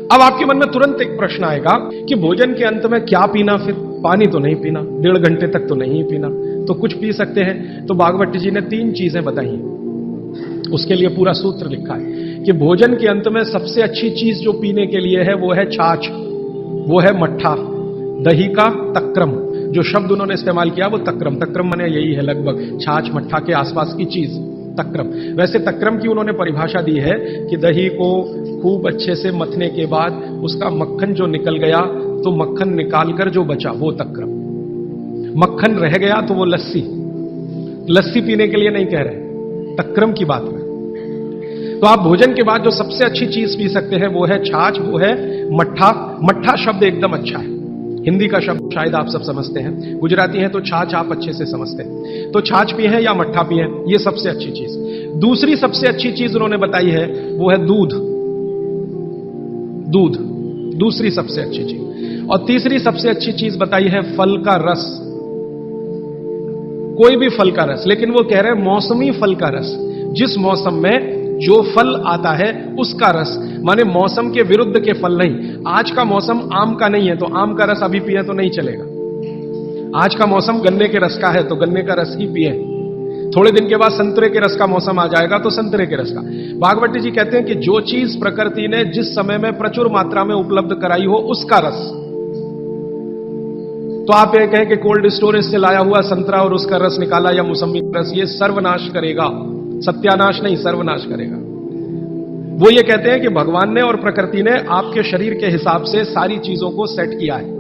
अब आपके मन में तुरंत एक प्रश्न आएगा कि भोजन के अंत में क्या पीना, फिर पानी तो नहीं पीना, 1.5 घंटे तक तो नहीं पीना, तो कुछ पी सकते हैं। तो भागवत जी ने 3 चीजें बताई हैं, उसके लिए पूरा सूत्र लिखा है कि भोजन के अंत में सबसे अच्छी चीज जो पीने के लिए है वो है छाछ, वो है मट्ठा, दही का तक्रम। जो शब्द उन्होंने इस्तेमाल किया वो तक्रम, तक्रम माने यही है लगभग छाछ मट्ठा के आसपास की चीज, तक्रम। वैसे तक्रम की उन्होंने परिभाषा दी है कि दही को खूब अच्छे से मथने के बाद उसका मक्खन जो निकल गया तो मक्खन निकालकर जो बचा वो तक्रम, मक्खन रह गया तो वो लस्सी, लस्सी पीने के लिए नहीं कह रहे, तक्रम की बात है। तो आप भोजन के बाद जो सबसे अच्छी चीज पी सकते हैं वो है छाछ, वो है मट्ठा। मट्ठा शब्द एकदम अच्छा है, हिंदी का शब्द शायद आप सब समझते हैं, गुजराती हैं तो छाछ आप अच्छे से समझते हैं। तो छाछ पिए या मट्ठा पिए, ये सबसे अच्छी चीज। दूसरी सबसे अच्छी चीज उन्होंने बताई है वो है दूध, दूध दूसरी सबसे अच्छी चीज। और तीसरी सबसे अच्छी चीज बताई है फल का रस, कोई भी फल का रस, लेकिन वो कह रहे हैं मौसमी फल का रस, जिस मौसम में जो फल आता है उसका रस, माने मौसम के विरुद्ध के फल नहीं। आज का मौसम आम का नहीं है तो आम का रस अभी पिए तो नहीं चलेगा। आज का मौसम गन्ने के रस का है तो गन्ने का रस ही पिए। थोड़े दिन के बाद संतरे के रस का मौसम आ जाएगा तो संतरे के रस का। भागवत जी कहते हैं कि जो चीज प्रकृति ने जिस समय में प्रचुर मात्रा में उपलब्ध कराई हो उसका रस। तो आप ये कहें कि कोल्ड स्टोरेज से लाया हुआ संतरा और उसका रस निकाला या मौसमी रस, ये सर्वनाश करेगा, सत्यानाश नहीं सर्वनाश करेगा। वो ये कहते हैं कि भगवान ने और प्रकृति ने आपके शरीर के हिसाब से सारी चीजों को सेट किया है,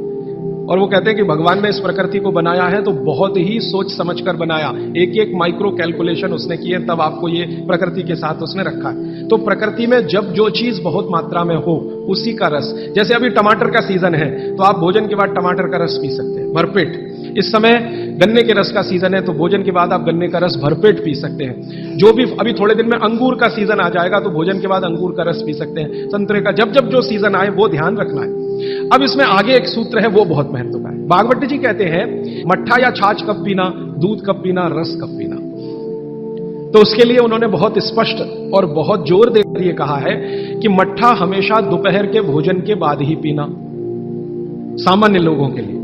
और वो कहते हैं कि भगवान ने इस प्रकृति को बनाया है तो बहुत ही सोच समझकर बनाया, एक एक माइक्रो कैलकुलेशन उसने किए, तब आपको ये प्रकृति के साथ उसने रखा है। तो प्रकृति में जब जो चीज बहुत मात्रा में हो उसी का रस, जैसे अभी टमाटर का सीजन है तो आप भोजन के बाद टमाटर का रस पी सकते हैं भरपेट। इस समय गन्ने के रस का सीजन है तो भोजन के बाद आप गन्ने का रस भरपेट पी सकते हैं। जो भी अभी थोड़े दिन में अंगूर का सीजन आ जाएगा तो भोजन के बाद अंगूर का रस पी सकते हैं, संतरे का, जब जब जो सीजन आए वो ध्यान रखना है। अब इसमें आगे एक सूत्र है वो बहुत महत्व का है। भागवत जी कहते हैं मट्ठा या छाछ कब पीना, दूध कब पीना, रस कब पीना। तो उसके लिए उन्होंने बहुत स्पष्ट और बहुत जोर देकर यह कहा है कि मट्ठा हमेशा दोपहर के भोजन के बाद ही पीना, सामान्य लोगों के लिए।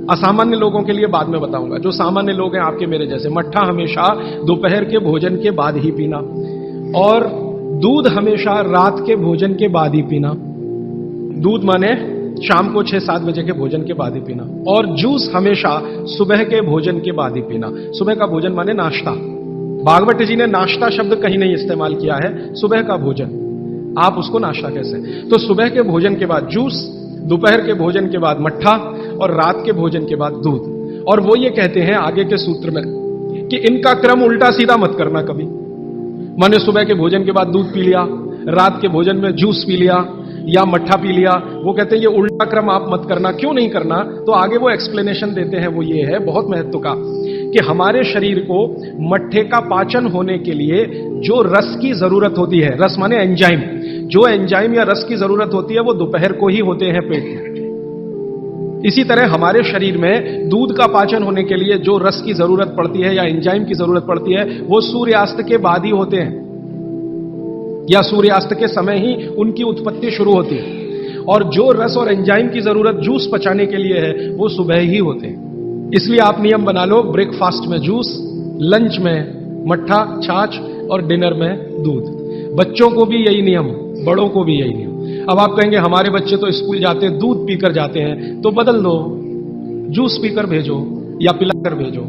असामान्य लोगों के लिए बाद में बताऊंगा, जो सामान्य लोग हैं आपके मेरे जैसे, मट्ठा हमेशा दोपहर के भोजन के बाद ही पीना, और दूध हमेशा रात के भोजन के बाद ही पीना। दूध माने शाम को 6-7 बजे के भोजन के बाद ही पीना, और जूस हमेशा सुबह के भोजन के बाद ही पीना। सुबह का भोजन माने नाश्ता, भागवत जी ने नाश्ता शब्द कहीं नहीं इस्तेमाल किया है, सुबह का भोजन आप उसको नाश्ता कैसे। तो सुबह के भोजन के बाद जूस, दोपहर के भोजन के बाद मट्ठा, और रात के भोजन के बाद दूध। और वो ये कहते हैं आगे के सूत्र में कि इनका क्रम उल्टा सीधा मत करना कभी, माने सुबह के भोजन के बाद दूध पी लिया, रात के भोजन में जूस पी लिया या मट्ठा पी लिया। वो कहते हैं ये उल्टा क्रम आप मत करना। क्यों नहीं करना, तो आगे वो एक्सप्लेनेशन देते हैं, वो ये है बहुत महत्व का कि हमारे शरीर को मट्ठे का पाचन होने के लिए जो रस की जरूरत होती है, रस माने एंजाइम, जो एंजाइम या रस की जरूरत होती है वो दोपहर को ही होते हैं पेट में। इसी तरह हमारे शरीर में दूध का पाचन होने के लिए जो रस की जरूरत पड़ती है या एंजाइम की जरूरत पड़ती है वो सूर्यास्त के बाद ही होते हैं, या सूर्यास्त के समय ही उनकी उत्पत्ति शुरू होती है। और जो रस और एंजाइम की जरूरत जूस पचाने के लिए है वो सुबह ही होते हैं। इसलिए आप नियम बना लो, ब्रेकफास्ट में जूस, लंच में मट्ठा छाछ और डिनर में दूध। बच्चों को भी यही नियम, बड़ों को भी यही नियम। अब आप कहेंगे हमारे बच्चे तो स्कूल जाते हैं दूध पीकर जाते हैं, तो बदल दो, जूस पीकर भेजो या पिलाकर भेजो।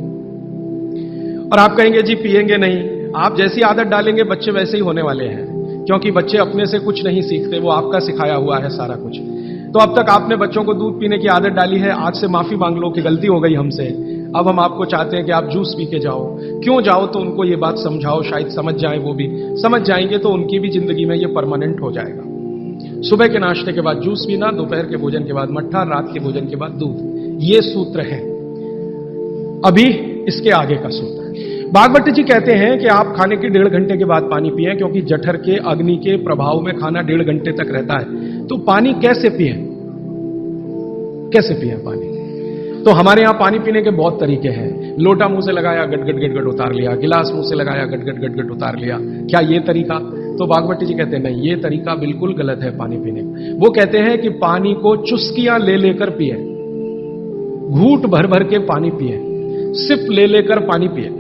और आप कहेंगे जी पिएंगे नहीं, आप जैसी आदत डालेंगे बच्चे वैसे ही होने वाले हैं, क्योंकि बच्चे अपने से कुछ नहीं सीखते, वो आपका सिखाया हुआ है सारा कुछ। तो अब तक आपने बच्चों को दूध पीने की आदत डाली है, आज से माफी मांग लो कि गलती हो गई हमसे। अब हम आपको चाहते हैं कि आप जूस पी के जाओ। क्यों जाओ, तो उनको ये बात समझाओ, शायद समझ जाए, वो भी समझ जाएंगे तो उनकी भी जिंदगी में ये परमानेंट हो जाएगा। सुबह के नाश्ते के बाद जूस पीना, दोपहर के भोजन के बाद मट्ठा, रात के भोजन के बाद दूध, ये सूत्र है। अभी इसके आगे का सूत्र भागवत जी कहते हैं कि आप खाने के 1.5 घंटे के बाद पानी पिएं, क्योंकि जठर के अग्नि के प्रभाव में खाना 1.5 घंटे तक रहता है। तो पानी कैसे पिएं, कैसे पिएं पानी? तो हमारे यहां पानी पीने के बहुत तरीके हैं। लोटा मुंह से लगाया, गट गट गट गट उतार लिया, गिलास मुंह से लगाया, गट गट गट गट उतार लिया। क्या ये तरीका? तो भागवती जी कहते हैं नहीं, ये तरीका बिल्कुल गलत है पानी पीने का। वो कहते हैं कि पानी को चुस्कियां ले लेकर पिए, घूंट भर भर के पानी पिए, सिप ले लेकर पानी पिए,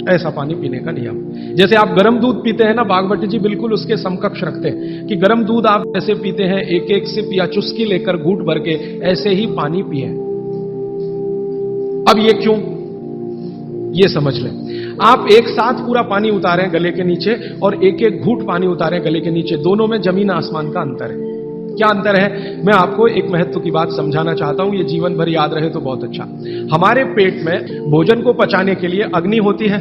ऐसा पानी पीने का नियम। जैसे आप गर्म दूध पीते हैं ना, भागवती जी बिल्कुल उसके समकक्ष रखते हैं कि गर्म दूध आप जैसे पीते हैं, एक एक सिप या चुस्की लेकर घूंट भर के, ऐसे ही पानी पिए। अब ये क्यों, ये समझ लें। आप एक साथ पूरा पानी उतारें गले के नीचे और एक एक घूंट पानी उतारें गले के नीचे, दोनों में जमीन आसमान का अंतर है। क्या अंतर है? मैं आपको एक महत्व की बात समझाना चाहता हूं, ये जीवन भर याद रहे तो बहुत अच्छा। हमारे पेट में भोजन को पचाने के लिए अग्नि होती है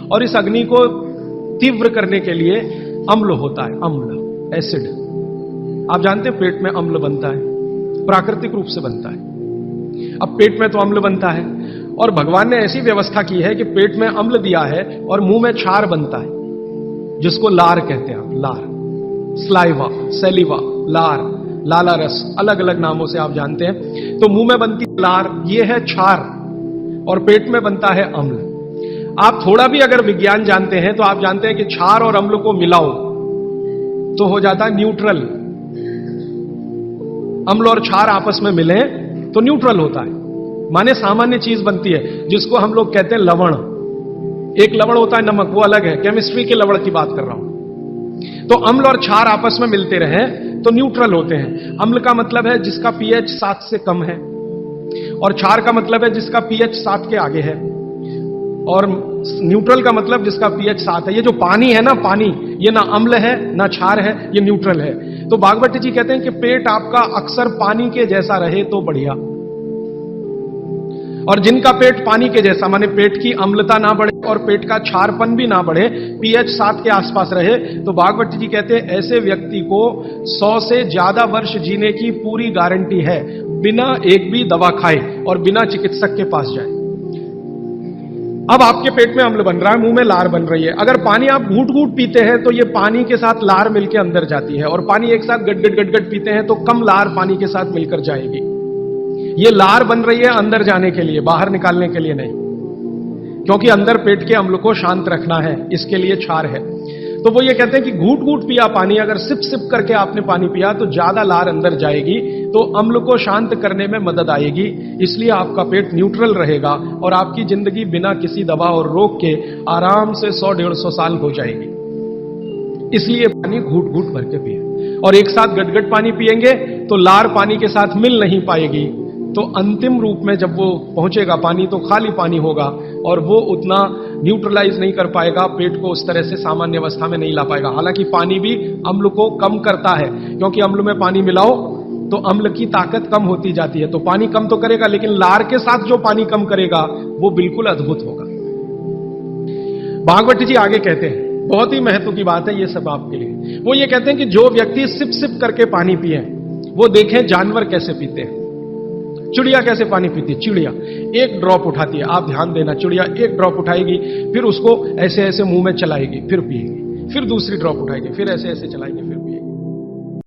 और इस अग्नि को तीव्र करने के लिए अम्ल होता है, अम्ल, एसिड। आप जानते हैं पेट में अम्ल बनता है, प्राकृतिक रूप से बनता है। अब पेट में तो अम्ल बनता है और भगवान ने ऐसी व्यवस्था की है कि पेट में अम्ल दिया है और मुंह में क्षार बनता है, जिसको लार कहते हैं। आप लार, स्लाइवा, सेलिवा, लार, लाला रस, अलग अलग नामों से आप जानते हैं। तो मुंह में बनती लार, ये है क्षार, और पेट में बनता है अम्ल। आप थोड़ा भी अगर विज्ञान जानते हैं तो आप जानते हैं कि क्षार और अम्ल को मिलाओ तो हो जाता है न्यूट्रल। अम्ल और क्षार आपस में मिले तो न्यूट्रल होता है, माने सामान्य चीज बनती है, जिसको हम लोग कहते हैं लवण। एक लवण होता है नमक, वो अलग है, केमिस्ट्री के लवण की बात कर रहा हूं। तो अम्ल और क्षार आपस में मिलते रहे तो न्यूट्रल होते हैं। अम्ल का मतलब है जिसका पीएच 7 से कम है, और क्षार का मतलब है जिसका पीएच 7 के आगे है, और न्यूट्रल का मतलब जिसका पीएच 7 है। ये जो पानी है ना, पानी, ये ना अम्ल है ना क्षार है, ये न्यूट्रल है। तो भागवती जी कहते हैं कि पेट आपका अक्सर पानी के जैसा रहे तो बढ़िया, और जिनका पेट पानी के जैसा, माने पेट की अम्लता ना बढ़े और पेट का क्षारपन भी ना बढ़े, पीएच 7 के आसपास रहे, तो भागवती जी कहते हैं ऐसे व्यक्ति को 100 से ज्यादा वर्ष जीने की पूरी गारंटी है, बिना एक भी दवा खाए और बिना चिकित्सक के पास जाए। अब आपके पेट में अम्ल बन रहा है, मुंह में लार बन रही है। अगर पानी आप घूट घूट पीते हैं तो ये पानी के साथ लार मिलकर अंदर जाती है, और पानी एक साथ गटगट गटगट पीते हैं तो कम लार पानी के साथ मिलकर जाएगी। ये लार बन रही है अंदर जाने के लिए, बाहर निकालने के लिए नहीं, क्योंकि अंदर पेट के अम्ल को शांत रखना है, इसके लिए क्षार है। तो वो ये कहते हैं कि घूट घूट पिया पानी, अगर सिप सिप करके आपने पानी पिया तो ज्यादा लार अंदर जाएगी, तो अम्ल को शांत करने में मदद आएगी, इसलिए आपका पेट न्यूट्रल रहेगा और आपकी जिंदगी बिना किसी दवा और रोग के आराम से 100-150 साल हो जाएगी। इसलिए पानी घूट घूट भर के पिए, और एक साथ गटगट पानी पिएंगे तो लार पानी के साथ मिल नहीं पाएगी, तो अंतिम रूप में जब वो पहुंचेगा पानी तो खाली पानी होगा, और वो उतना न्यूट्रलाइज नहीं कर पाएगा, पेट को उस तरह से सामान्य अवस्था में नहीं ला पाएगा। हालांकि पानी भी अम्ल को कम करता है, क्योंकि अम्ल में पानी मिलाओ तो अम्ल की ताकत कम होती जाती है, तो पानी कम तो करेगा, लेकिन लार के साथ जो पानी कम करेगा वो बिल्कुल अद्भुत होगा। भागवती जी आगे कहते हैं, बहुत ही महत्व की बात है ये सब आपके लिए। वो ये कहते हैं कि जो व्यक्ति सिप सिप करके पानी पिए, वो देखें जानवर कैसे पीते हैं। चिड़िया कैसे पानी पीती है? चिड़िया एक ड्रॉप उठाती है, आप ध्यान देना, चिड़िया एक ड्रॉप उठाएगी, फिर उसको ऐसे ऐसे मुंह में चलाएगी, फिर पिएगी, फिर दूसरी ड्रॉप उठाएगी, फिर ऐसे ऐसे चलाएगी, फिर